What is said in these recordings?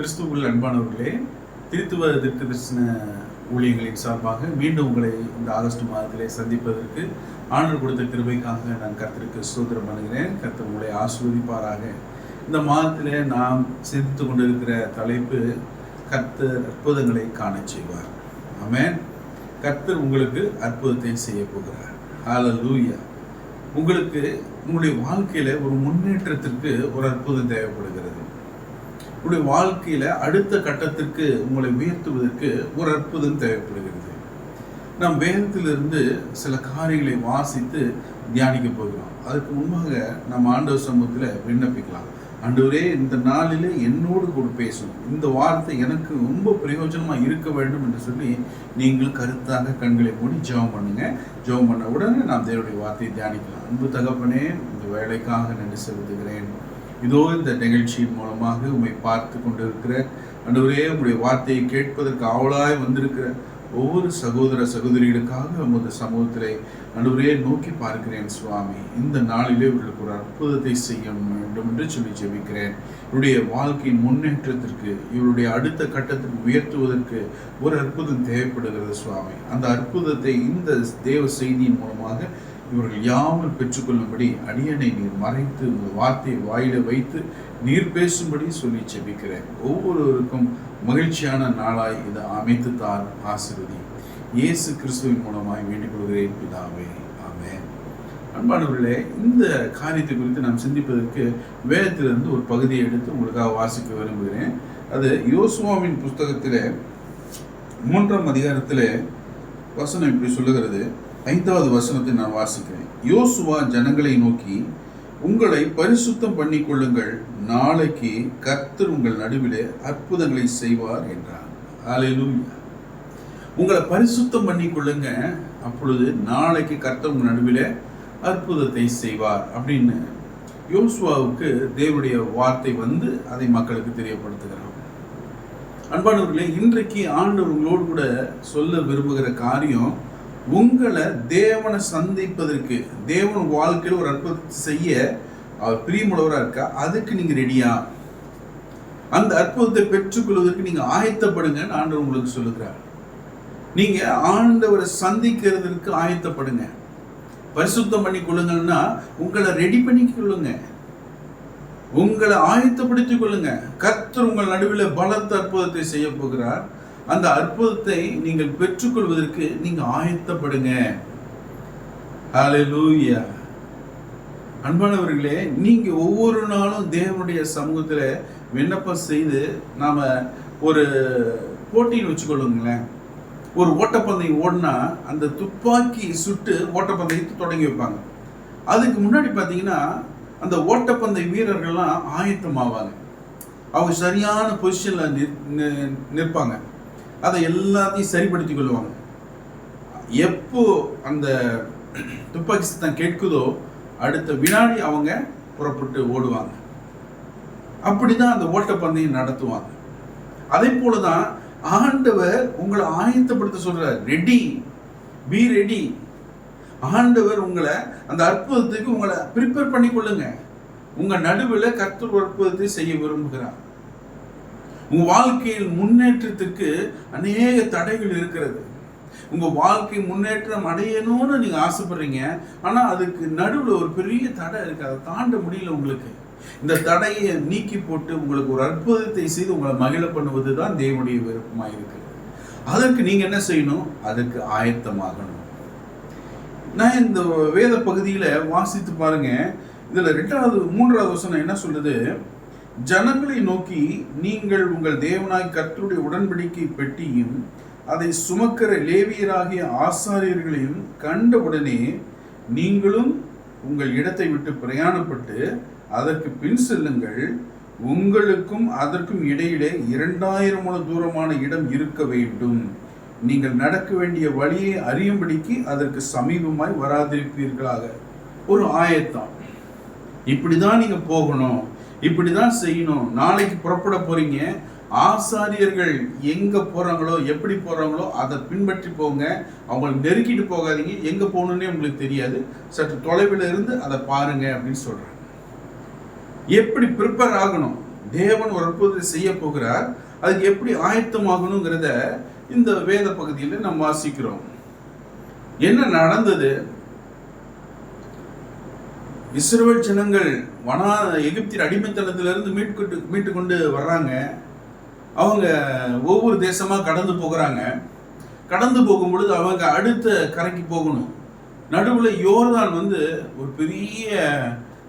கிறிஸ்துவுக்குள் அன்பானவர்களே, திருத்துவ தீர்க்கதரிசன ஊழியங்களின் சார்பாக மீண்டும் உங்களை இந்த ஆகஸ்ட் மாதத்திலே சந்திப்பதற்கு ஆண்டவர் கொடுத்த கிருபைக்காக நான் கர்த்தருக்கு ஸ்தோத்திரம் பண்ணுகிறேன். கர்த்தர் உங்களை ஆசீர்வதிப்பாராக. இந்த மாதத்திலே நாம் சிந்தித்து கொண்டிருக்கிற தலைப்பு கர்த்தர் அற்புதங்களை காண செய்வார். ஆமென். கர்த்தர் உங்களுக்கு அற்புதத்தை செய்ய போகிறார். ஹல்லேலூயா. உங்களுக்கு உங்களுடைய வாழ்க்கையில ஒரு முன்னேற்றத்திற்கு ஒரு அற்புதம் தேவைப்படுகிறது. உங்களுடைய வாழ்க்கையில அடுத்த கட்டத்திற்கு உங்களை உயர்த்துவதற்கு ஒரு அற்புதம் தேவைப்படுகிறது. நாம் வேதத்திலிருந்து சில காரியங்களை வாசித்து தியானிக்க போகிறோம். அதுக்கு முன்பாக நம்ம ஆண்டவர் சமூகத்தில் விண்ணப்பிக்கலாம். ஆண்டவரே, இந்த நாளிலே என்னோடு கூட பேசும், இந்த வார்த்தை எனக்கு ரொம்ப பிரயோஜனமாக இருக்க வேண்டும் என்று சொல்லி நீங்கள் கருத்தாக கண்களை மூடி ஜெபம் பண்ணுங்க. ஜெபம் பண்ண உடனே நாம் தேவனுடைய வார்த்தையை தியானிக்கலாம். அன்பு தகப்பனே, இந்த வேலைக்காக நன்றி செலுத்துகிறேன். இதோ இந்த நிகழ்ச்சியின் மூலமாக உம்மை பார்த்து கொண்டிருக்கிற ஆண்டவரே, உங்களுடைய வார்த்தையை கேட்பதற்கு ஆவலாய் வந்திருக்கிற ஒவ்வொரு சகோதர சகோதரிகளுக்காக உமது சமூகத்திலே ஆண்டவரே நோக்கி பார்க்கிறேன். சுவாமி, இந்த நாளிலே இவர்களுக்கு ஒரு அற்புதத்தை செய்ய வேண்டும் என்று சொல்லி ஜெபிக்கிறேன். இவருடைய வாழ்க்கையின் முன்னேற்றத்திற்கு, இவருடைய அடுத்த கட்டத்திற்கு உயர்த்துவதற்கு ஒரு அற்புதம் தேவைப்படுகிறது. சுவாமி, அந்த அற்புதத்தை இந்த தேவ செய்தியின் மூலமாக இவர்கள் யாமல் பெற்றுக்கொள்ளும்படி அடியனை நீர் மறைத்து உங்கள் வார்த்தையை வாயில வைத்து நீர் பேசும்படி சொல்லி ஜெபிக்கிறேன். ஒவ்வொருவருக்கும் மகிழ்ச்சியான நாளாய் இதை அமைத்து தார். ஆசீர்வதி. இயேசு கிறிஸ்துவின் மூலமாய் வேண்டிக் கொள்கிறேன் பிதாவே. ஆமென். அன்பானவர்களே, இந்த காரியத்தை குறித்து நாம் சிந்திப்பதற்கு வேதத்திலிருந்து ஒரு பகுதியை எடுத்து உங்களுக்காக வாசிக்க விரும்புகிறேன். அது யோசுவாவின் புஸ்தகத்திலே 3ஆம் அதிகாரத்திலே வசனம் இப்படி சொல்லுகிறது. 5வது வசனத்தை நான் வாசிக்கிறேன். யோசுவா ஜனங்களை நோக்கி, உங்களை பரிசுத்தம் பண்ணி கொள்ளுங்கள், நாளைக்கு கர்த்தர் உங்கள் நடுவிலே அற்புதங்களை செய்வார் என்றார். ஹல்லேலூயா. உங்களை பரிசுத்தம் பண்ணி கொள்ளுங்க, அப்பொழுது நாளைக்கு கர்த்தர் உங்கள் நடுவிலே அற்புதத்தை செய்வார் அப்படின்னு யோசுவாவுக்கு தேவனுடைய வார்த்தை வந்து அதை மக்களுக்கு தெரியப்படுத்துகிறார். அன்பானவர்களே, இன்றைக்கு ஆண்டவர் உங்களோடு கூட சொல்ல விரும்புகிற காரியம், உங்களை தேவனை சந்திப்பதற்கு, தேவன் வாழ்க்கையில் ஒரு அற்புதத்தை செய்ய அவர் பிரியமுள்ளவராக இருக்கா, அதுக்கு நீங்க ரெடியா? அந்த அற்புதத்தை பெற்றுக்கொள்வதற்கு நீங்க ஆயத்தப்படுங்கன்னு ஆண்டவர் உங்களுக்கு சொல்லுகிறார். நீங்க ஆண்டவரை சந்திக்கிறதுக்கு ஆயத்தப்படுங்க. பரிசுத்தம் பண்ணி கொள்ளுங்கன்னா உங்களை ரெடி பண்ணி கொள்ளுங்க, உங்களை ஆயத்தப்படுத்திக் கொள்ளுங்க. கர்த்தர் உங்கள் நடுவில் பலத்த அற்புதத்தை செய்ய போகிறார். அந்த அற்புதத்தை நீங்கள் பெற்றுக்கொள்வதற்கு நீங்க ஆயத்தப்படுங்க. ஹல்லேலூயா. அன்பானவர்களே, நீங்க ஒவ்வொரு நாளும் தேவனுடைய சமூகத்துல விண்ணப்பம் செய்து, நாம ஒரு போட்டின்னு வச்சுக்கொள்ளுங்களேன். ஒரு ஓட்டப்பந்தயம் ஓடினா அந்த துப்பாக்கி சுட்டு ஓட்டப்பந்தயத்தை தொடங்கி வைப்பாங்க. அதுக்கு முன்னாடி பார்த்தீங்கன்னா அந்த ஓட்டப்பந்தய வீரர்கள்லாம் ஆயத்தமாவாங்க. அவங்க சரியான பொசிஷன்ல நிற்பாங்க. அதை எல்லாத்தையும் சரிப்படுத்தி கொள்வாங்க. எப்போ அந்த துப்பாக்கி சத்தம் கேட்குதோ அடுத்த வினாடி அவங்க புறப்பட்டு ஓடுவாங்க. அப்படிதான் அந்த ஓட்டப்பந்தயம் நடத்துவாங்க. அதே போலதான் ஆண்டவர் உங்களை ஆயத்தப்படுத்த சொல்றார். Ready, be ready. ஆண்டவர் உங்களை அந்த அற்புதத்துக்கு உங்களை ப்ரிப்பேர் பண்ணி கொள்ளுங்க. உங்க நடுவில் கர்த்தர் அற்புதத்தை செய்ய விரும்புகிறார். உங்க வாழ்க்கையில் முன்னேற்றத்துக்கு அநேக தடைகள் இருக்கிறது. உங்க வாழ்க்கை முன்னேற்றம் அடையணும்னு நீங்க ஆசைப்படுறீங்க, ஆனா அதுக்கு நடுவில் ஒரு பெரிய தடை இருக்கு. அதை தாண்ட முடியல உங்களுக்கு. இந்த தடையை நீக்கி போட்டு உங்களுக்கு ஒரு அற்புதத்தை செய்து உங்களை மகிழ பண்ணுவது தான் தேவனுடைய விருப்பமாக இருக்கிறது. அதற்கு நீங்க என்ன செய்யணும்? அதுக்கு ஆயத்தமாகணும். நான் இந்த வேத பகுதியில வாசித்து பாருங்க. இதுல 3வது வசனம் என்ன சொல்லுது? ஜனங்களை நோக்கி, நீங்கள் உங்கள் தேவனாய் கர்த்தருடைய உடன்படிக்கை பெட்டியும் அதை சுமக்கிற லேவியராகிய ஆசாரியர்களையும் கண்டவுடனே நீங்களும் உங்கள் இடத்தை விட்டு பிரயாணப்பட்டு அதற்கு பின் செல்லுங்கள். உங்களுக்கும் அதற்கும் இடையிலே 2000 முழ தூரமான இடம் இருக்க வேண்டும். நீங்கள் நடக்க வேண்டிய வழியை அறியும்படிக்கு அதற்கு சமீபமாய் வராதிருப்பீர்களாக. ஒரு ஆயத்தம். இப்படிதான் நீங்க போகணும், இப்படிதான் செய்யணும். நாளைக்கு புறப்பட போறீங்க. ஆசாரியர்கள் எங்க போறாங்களோ, எப்படி போறாங்களோ அதை பின்பற்றி போங்க. அவங்களை நெருக்கிட்டு போகாதீங்க. எங்க போகணும்னே உங்களுக்கு தெரியாது, சற்று தொலைவில் இருந்து அதை பாருங்க அப்படின்னு சொல்றேன். எப்படி ப்ரிப்பேர் ஆகணும்? தேவன் ஒரு அற்புதத்தை செய்ய போகிறார். அதுக்கு எப்படி ஆயத்தமாகணுங்கிறத இந்த வேத பகுதியில் நம்ம வாசிக்கிறோம். என்ன நடந்தது? இஸ்ரவேல் ஜனங்கள் எகிப்தின் அடிமைத்தனத்திலிருந்து மீட்டு கொண்டு வர்றாங்க. அவங்க ஒவ்வொரு தேசமா கடந்து போகிறாங்க. கடந்து போகும் பொழுது அவங்க அடுத்த கரைக்கு போகணும். நடுவுல யோர்தான் ஒரு பெரிய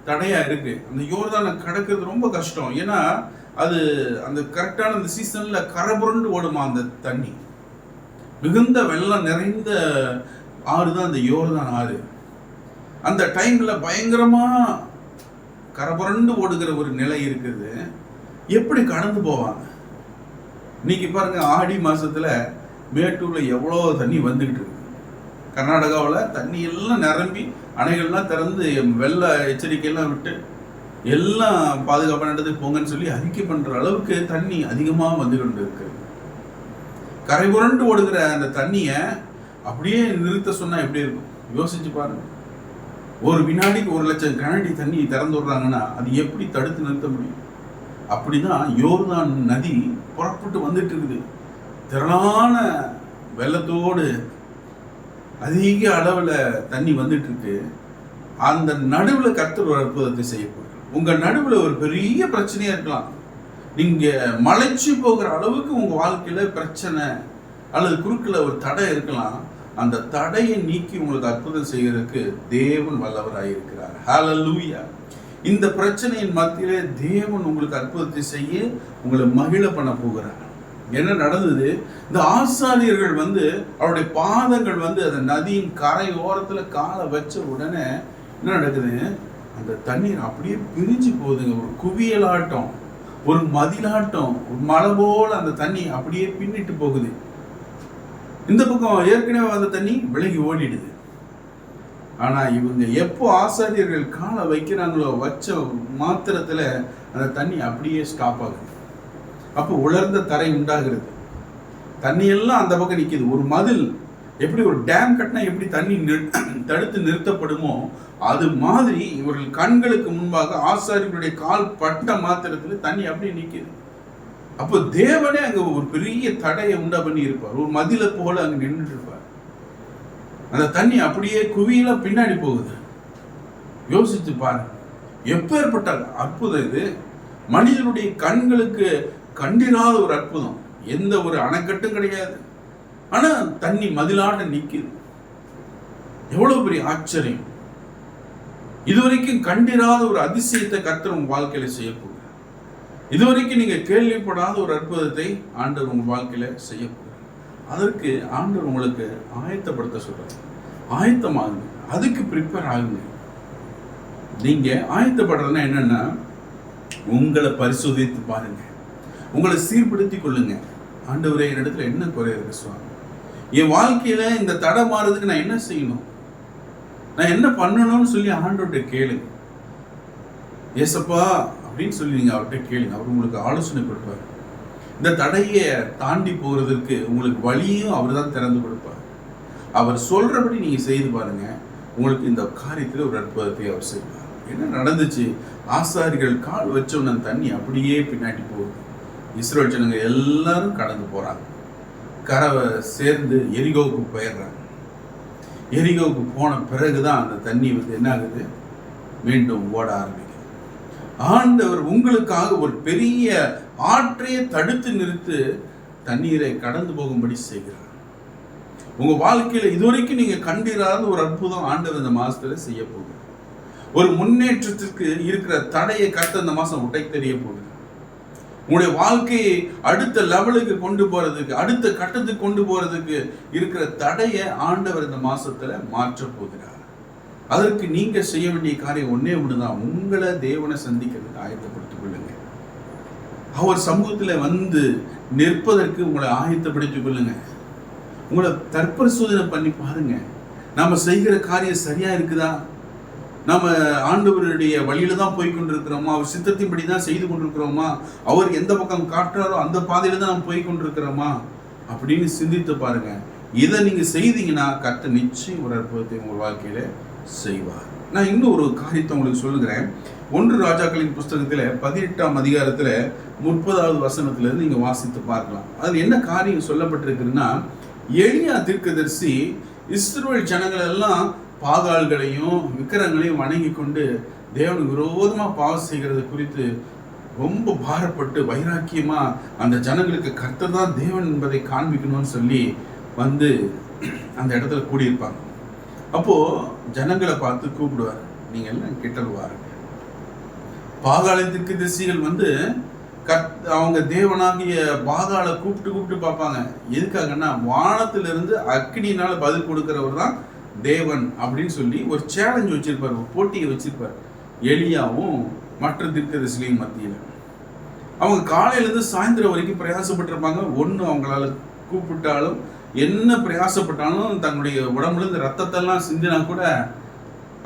தடையா இருக்கு. அந்த யோர்தானை கடக்கிறது ரொம்ப கஷ்டம். ஏன்னா அது அந்த கரெக்டான அந்த சீசன்ல கரைபுரண்டு ஓடுமா அந்த தண்ணி. மிகுந்த வெள்ளம் நிறைந்த ஆறு தான் அந்த யோர்தான் ஆறு. அந்த டைம்ல பயங்கரமா கரைபுரண்டு ஓடுகிற ஒரு நிலை இருக்குது. எப்படி கடந்து போவாங்க? இன்னைக்கு பாருங்க, ஆடி மாசத்துல மேட்டூர்ல எவ்வளோ தண்ணி வந்துகிட்டு இருக்கு. கர்நாடகாவில் தண்ணி எல்லாம் நிரம்பி அணைகள்லாம் திறந்து வெள்ள எச்சரிக்கையெல்லாம் விட்டு எல்லாம் பாதுகாப்பான இடத்துக்கு போங்கன்னு சொல்லி அறிக்கை பண்ற அளவுக்கு தண்ணி அதிகமாக வந்து கொண்டு இருக்கு. கரை புரண்டு ஓடுகிற அந்த தண்ணியை அப்படியே நிறுத்த சொன்னா எப்படி இருக்கும்? யோசிச்சு பாருங்க. ஒரு வினாடிக்கு 1,00,000 கனஅடி தண்ணி திறந்து விடுறாங்கன்னா அது எப்படி தடுத்து நிறுத்த முடியும்? அப்படிதான் யோர்தான் நதி புறப்பட்டு வந்துட்டு இருக்குது. திரளான வெள்ளத்தோடு அதிக அளவுல தண்ணி வந்துட்டு இருக்கு. அந்த நடுவுல கர்த்தர் ஒரு அற்புதத்தை செய்ய போறார். உங்க நடுவுல ஒரு பெரிய பிரச்சனையா இருக்கலாம். நீங்க மலைச்சு போகிற அளவுக்கு உங்க வாழ்க்கையில பிரச்சனை அல்லது குறுக்கில் ஒரு தடை இருக்கலாம். அந்த தடையை நீக்கி உங்களுக்கு அற்புதம் செய்யறதுக்கு தேவன் வல்லவராயிருக்கிறார். ஹல்லேலூயா. இந்த பிரச்சனையின் மத்தியிலே தேவன் உங்களுக்கு அற்புதத்தை செய்ய உங்களை மகிழ பண்ண போகிறார். என்ன நடந்தது? இந்த ஆசாரியர்கள் அவருடைய பாதங்கள் அந்த நதியின் கரை ஓரத்துல காலை வச்ச உடனே என்ன நடக்குது? அந்த தண்ணீர் அப்படியே பிரிஞ்சு போகுதுங்க. ஒரு குவியலாட்டம், ஒரு மதிலாட்டம், ஒரு மலை போல அந்த தண்ணி அப்படியே பின்னிட்டு போகுது. இந்த பக்கம் ஏற்கனவே அந்த தண்ணி விலகி ஓடிடுது. ஆனா இவங்க எப்போ ஆசாரியர்கள் காலை வைக்கிறாங்களோ வச்ச மாத்திரத்துல அந்த தண்ணி அப்படியே ஸ்டாப் ஆகுது. அப்போ உலர்ந்த தரை உண்டாகிறது. தண்ணி எல்லாம் அந்த பக்கம் நிற்கிது. ஒரு மதில் எப்படி ஒரு டேம் கட்டினா எப்படி தண்ணி தடுத்து நிறுத்தப்படுமோ அது மாதிரி இவர்கள் கண்களுக்கு முன்பாக ஆசாரியர்களுடைய கால் பட்ட மாத்திரத்தில் தண்ணி அப்படியே நிற்கிது. அப்போ தேவனே அங்க ஒரு பெரிய தடையை உண்டா பண்ணி இருப்பார். ஒரு மதில போல அங்க நின்றுட்டு இருப்பார். அந்த தண்ணி அப்படியே குவியில பின்னாடி போகுது. யோசிச்சு பாருங்க, எப்பேற்பட்ட அற்புதம் இது! மனிதனுடைய கண்களுக்கு கண்டிராத ஒரு அற்புதம். எந்த ஒரு அணைக்கட்டும் கிடையாது. ஆனா தண்ணி மதிலாட நிக்குது. எவ்வளவு பெரிய ஆச்சரியம்! இதுவரைக்கும் கண்டிராத ஒரு அதிசயத்தை கர்த்தர் உங்க வாழ்க்கையில செய்ய போகிறார். இதுவரைக்கும் நீங்க கேள்விப்படாத ஒரு அற்புதத்தை ஆண்டவர் உங்க வாழ்க்கையில செய்ய போகிறார். அதற்கு ஆண்டவர் உங்களுக்கு ஆயத்தப்படுத்த சொல்றாரு. ஆயத்தமாகுங்க, அதுக்கு ப்ரிப்பேர் ஆகுங்க. நீங்க ஆயத்தப்படுறதுன்னா என்னன்னா, உங்களை பரிசோதித்து பாருங்க, உங்களை சீர்படுத்திக் கொள்ளுங்க. ஆண்டவரே, என்னிடத்துல என்ன குறை இருக்கு சுவாமி? என் வாழ்க்கையில இந்த தடை மாறதுக்கு நான் என்ன செய்யணும்? நான் என்ன பண்ணணும்னு சொல்லி ஆண்டவர்கிட்ட கேளுங்க. ஏசப்பா அப்படின்னு சொல்லி நீங்க அவர்கிட்ட கேளுங்க. அவர் உங்களுக்கு ஆலோசனை கொடுப்பார். இந்த தடையை தாண்டி போறதுக்கு உங்களுக்கு வழியும் அவர் தான் திறந்து கொடுப்பார். அவர் சொல்றபடி நீங்க செய்து பாருங்க, உங்களுக்கு இந்த காரியத்தில் ஒரு அற்புதத்தை அவர் செய்வார். என்ன நடந்துச்சு? ஆசாரிகள் கால் வச்சோன்னு தண்ணி அப்படியே பின்னாடி போகுது. இஸ்ரவேல் ஜனங்க எல்லாரும் கடந்து போறாங்க. கரை சேர்ந்து எரிகோவுக்கு போயிடுறாங்க. எரிகோவுக்கு போன பிறகுதான் அந்த தண்ணி என்ன ஆகுது? மீண்டும் ஓட ஆரம்பிக்குது. ஆண்டவர் உங்களுக்காக ஒரு பெரிய ஆற்றையே தடுத்து நிறுத்து தண்ணீரை கடந்து போகும்படி செய்கிறார். உங்க வாழ்க்கையில இதுவரைக்கும் நீங்க கண்டிராத ஒரு அற்புதம் ஆண்டவர் இந்த மாசத்துல செய்ய போகுது. ஒரு முன்னேற்றத்திற்கு இருக்கிற தடையை கர்த்தர் இந்த மாசம் உடை தெரிய போகுது. உங்களுடைய வாழ்க்கையை அடுத்த லெவலுக்கு கொண்டு போறதுக்கு, அடுத்த கட்டத்துக்கு கொண்டு போறதுக்கு இருக்கிற தடையை ஆண்டவர் இந்த மாசத்துல மாற்ற போகிறார். அதற்கு நீங்க செய்ய வேண்டிய காரியம் ஒன்னே ஒண்ணுதான். உங்களை தேவனை சந்திக்கிறதுக்கு ஆயத்தப்படுத்திக் கொள்ளுங்க. அவர் சமூகத்துல நிற்பதற்கு உங்களை ஆயத்தப்படுத்திக் கொள்ளுங்க. உங்களை தற்பரிசோதனை பண்ணி பாருங்க. நாம செய்கிற காரியம் சரியா இருக்குதா? நாம ஆண்டவருடைய வழியில தான் போய் கொண்டிருக்கிறோமா? அவர் சித்தத்தின்படி தான் செய்து கொண்டிருக்கிறோமா? அவர் எந்த பக்கம் காட்டுறாரோ அந்த பாதையில தான் நம்ம போய் கொண்டிருக்கிறோமா அப்படின்னு சிந்தித்து பாருங்க. இதை நீங்க செய்தீங்கன்னா கர்த்தர் நிச்சயம் ஒரு அற்புதத்தை உங்க வாழ்க்கையில செய்வார். நான் இன்னும் ஒரு காரியத்தை உங்களுக்கு சொல்லுகிறேன். 1 ராஜாக்களின் புஸ்தகத்தில் 18ஆம் அதிகாரத்தில் 30வது வசனத்திலிருந்து நீங்க வாசித்து பார்க்கலாம். அதில் என்ன காரியம் சொல்லப்பட்டிருக்குன்னா, எலியா தீர்க்கதரிசி இஸ்ரவேல் ஜனங்கள் எல்லாம் பாகால்களையும் விக்கிரங்களையும் வணங்கி கொண்டு தேவனுக்கு விரோதமா பாவம் செய்கிறது குறித்து ரொம்ப பாரப்பட்டு வைராக்கியமா அந்த ஜனங்களுக்கு கர்த்தர் தான் தேவன் என்பதை காண்பிக்கணும்னு சொல்லி வந்து அந்த இடத்துல கூடியிருப்பாங்க. அப்போ ஜனங்களை பார்த்து கூப்பிடுவார், நீங்க எல்லாம் கிட்டல் வாருங்க. பாகாலத்திற்கு திசைகள் வந்து அவங்க தேவனாகிய பாகாலை கூப்பிட்டு பார்ப்பாங்க. எதுக்காகன்னா, வானத்திலிருந்து அக்னியினால பதில் கொடுக்கிறவர் தான் தேவன் அப்படின்னு சொல்லி ஒரு சேலஞ்ச் வச்சிருப்பார், ஒரு போட்டியை வச்சிருப்பார் எலியாவும் மற்ற தீர்க்கதரிசிகளின் மத்தியில். அவங்க காலையிலேருந்து சாயந்தரம் வரைக்கும் பிரயாசப்பட்டிருப்பாங்க. ஒன்று அவங்களால கூப்பிட்டாலும் என்ன பிரயாசப்பட்டாலும் தன்னுடைய உடம்புலேருந்து ரத்தத்தெல்லாம் சிந்தினா கூட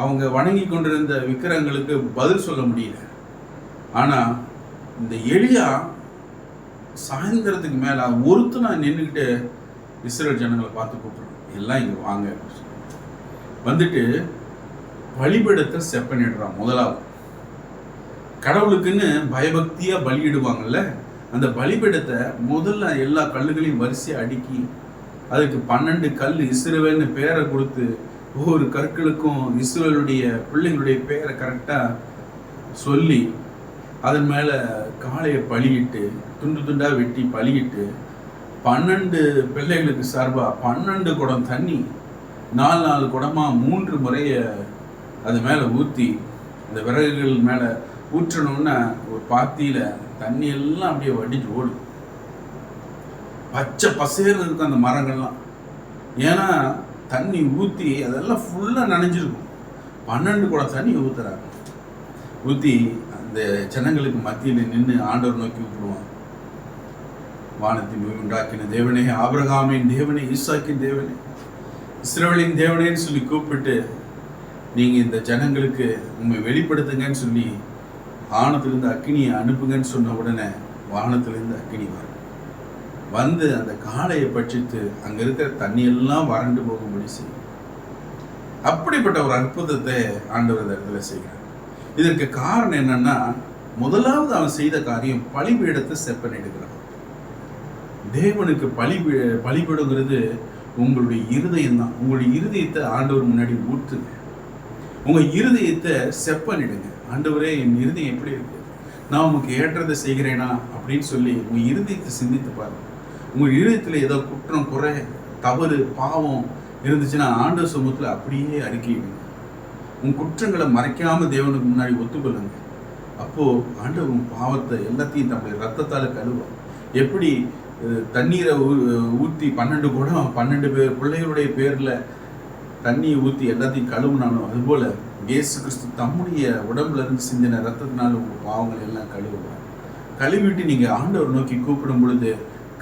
அவங்க வணங்கி கொண்டிருந்த விக்கிரங்களுக்கு பதில் சொல்ல முடியல. ஆனால் இந்த எலியா சாயந்தரத்துக்கு மேலே ஒருத்தனா நின்றுக்கிட்டு இஸ்ரவேல் ஜனங்களை பார்த்து கூப்பிடுறோம், எல்லாம் இங்கே வாங்க அப்படின்னு சொல்லி வந்துட்டு பலிபீடத்தை செப்பனிடுறான். முதலாவது கடவுளுக்குன்னு பயபக்தியா பலியிடுவாங்கல்ல, அந்த பலிபீடத்தை முதல்ல எல்லா கல்லுகளையும் வரிசையா அடுக்கி அதுக்கு 12 கல் இஸ்ரவேல்னு பேரை கொடுத்து ஒவ்வொரு கற்களுக்கும் இஸ்ரவேலுடைய பிள்ளைங்களுடைய பேரை கரெக்டா சொல்லி அதன் மேல காளையை பலியிட்டு துண்டு துண்டா வெட்டி பலியிட்டு 12 பிள்ளைகளுக்கு சார்பா 12 குடம் தண்ணி 4 குடமா 3 முறைய அது மேல ஊற்றி அந்த விறகுகள் மேல ஊற்றணும்னா ஒரு பாத்தியில தண்ணி எல்லாம் அப்படியே வடிஞ்சு ஓடும். பச்சை பசேர்னு இருக்கும் அந்த மரங்கள்லாம். ஏன்னா தண்ணி ஊற்றி அதெல்லாம் ஃபுல்லா நனைஞ்சிருக்கும். 12 குடம் தண்ணி ஊத்துறாங்க. ஊற்றி அந்த ஜனங்களுக்கு மத்தியில் நின்று ஆண்டவர் நோக்கி கூப்பிடுவான், வானத்தின் பூமி உண்டாக்கின தேவனே, ஆபிரகாமின் தேவனே, ஈசாக்கின் தேவனே, இஸ்ரவேலின் தேவனேன்னு சொல்லி கூப்பிட்டு நீங்க இந்த ஜனங்களுக்கு உண்மை வெளிப்படுத்துங்கன்னு சொல்லி வானத்திலிருந்து அக்கினியை அனுப்புங்கன்னு சொன்ன உடனே வானத்திலிருந்து அக்கினி வரும். வந்து அந்த காளையை பட்சித்து அங்க இருக்கிற தண்ணியெல்லாம் வறண்டு போகும்படி செய்யும். அப்படிப்பட்ட ஒரு அற்புதத்தை ஆண்டவர் இந்த இடத்துல செய்கிறார். இதற்கு காரணம் என்னன்னா, முதலாவது அவன் செய்த காரியம் பலிபீடத்தை செப்பனிடுகிறான். தேவனுக்கு பலிபீடுங்கிறது உங்களுடைய இருதயம் தான். உங்களுடைய இருதயத்தை ஆண்டவர் முன்னாடி ஊற்றுங்க. உங்க இருதயத்தை செப்பனிடுங்க. ஆண்டவரே, என் இருதயம் எப்படி இருக்கு, நான் உனக்கு ஏற்றதை செய்கிறேனா அப்படின்னு சொல்லி உங்க இருதயத்தை சிந்தித்து பாருங்க. உங்க இருதயத்துல ஏதோ குற்றம், குறை, தவறு, பாவம் இருந்துச்சுன்னா ஆண்டவர் சமூகத்துல அப்படியே அறிக்கையிடுங்க. உங்க குற்றங்களை மறைக்காம தேவனுக்கு முன்னாடி ஒத்துக்கொள்ளுங்க. அப்போ ஆண்டவர் உங்க பாவத்தை எல்லாத்தையும் தன்னுடைய ரத்தத்தால கழுவார். எப்படி தண்ணீரை ஊற்றி 12 குடம் 12 பேர் பிள்ளைகளுடைய பேர்ல தண்ணியை ஊற்றி எல்லாத்தையும் கழுவுனாலும் அதுபோல இயேசு கிறிஸ்து தம்முடைய உடம்புல இருந்து சிந்தின ரத்தத்தினால உங்க பாவங்களை எல்லாம் கழுவுவார். கழுவிட்டு நீங்க ஆண்டவர் நோக்கி கூப்பிடும் பொழுது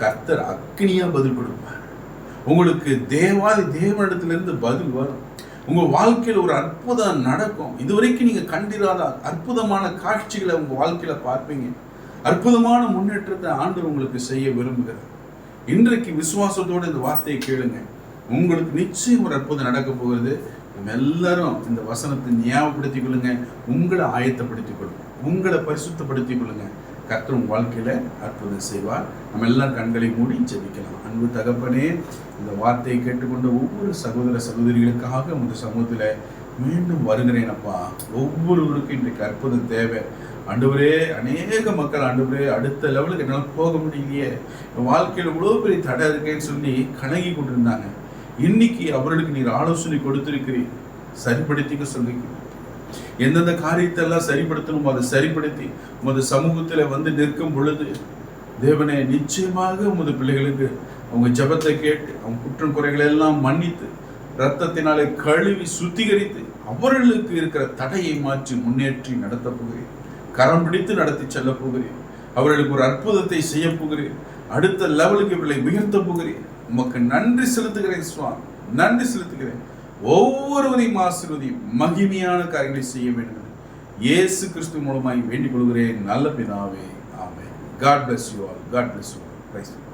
கர்த்தர் அக்னியா பதில் கொடுப்பார். உங்களுக்கு தேவனிடத்திலிருந்து பதில் வரும். உங்க வாழ்க்கையில ஒரு அற்புதம் நடக்கும். இதுவரைக்கும் நீங்க கண்டிராத அற்புதமான காட்சிகளை உங்க வாழ்க்கையில பார்ப்பீங்க. அற்புதமான முன்னேற்றத்தை ஆண்டவர் உங்களுக்கு செய்ய விரும்புகிறார். இன்றைக்கு விசுவாசத்தோடு இந்த வார்த்தையை கேளுங்க. உங்களுக்கு நிச்சயம் ஒரு அற்புதம் நடக்க போகிறது. நம்ம எல்லாரும் இந்த வசனத்தை ஞாபகப்படுத்திக் கொள்ளுங்க. உங்களை ஆயத்தப்படுத்திக் கொள்ளுங்க. உங்களை பரிசுத்தப்படுத்திக் கொள்ளுங்க. கர்த்தர் உங்கள் வாழ்க்கையில அற்புதம் செய்வார். நம்ம எல்லாம் கண்களை மூடி ஜெபிக்கலாம். அன்பு தகப்பனே, இந்த வார்த்தையை கேட்டுக்கொண்ட ஒவ்வொரு சகோதர சகோதரிகளுக்காக உங்கள் சமூகத்துல மீண்டும் வருகிறேன் அப்பா. ஒவ்வொருவருக்கும் இன்றைக்கு அற்புதம் தேவை. ஆண்டவரே, அநேக மக்கள் ஆண்டவரே அடுத்த லெவலுக்கு என்னால் போக முடியலையே, வாழ்க்கையில் இவ்வளோ பெரிய தடை இருக்கேன்னு சொல்லி கலங்கி கொண்டிருந்தாங்க. இன்னைக்கு அவர்களுக்கு நீர் ஆலோசனை கொடுத்திருக்கிறீர். சரிப்படுத்திக்க சொல்லிக்கிறீர். எந்தெந்த காரியத்தை எல்லாம் சரிப்படுத்தணுமோ அதை சரிப்படுத்தி உமது சமூகத்துல வந்து நிற்கும் பொழுது தேவனே, நிச்சயமாக உமது பிள்ளைகளுக்கு அவங்க ஜெபத்தை கேட்டு அவங்க குற்றம் குறைகளை எல்லாம் மன்னித்து ரத்தத்தினாலே கழுவி சுத்திகரித்து அவர்களுக்கு இருக்கிற தடையை மாற்றி முன்னேற்றி நடத்த போகிறேன். கரம் பிடித்து நடத்தி செல்ல போகிறேன். அவர்களுக்கு ஒரு அற்புதத்தை செய்ய போகிறேன். அடுத்த லெவலுக்கு இவர்களை உயர்த்த போகிறேன். உமக்கு நன்றி செலுத்துகிறேன் சுவாமி, நன்றி செலுத்துகிறேன். ஒவ்வொருவரையும் ஆசீர்வதி மகிமையான காரியங்களை செய்ய வேண்டும் இயேசு கிறிஸ்து மூலமாய் வேண்டிக் கொள்கிறேன் நல்ல பிதாவே, ஆமென். God bless you all. God bless you all. Praise you.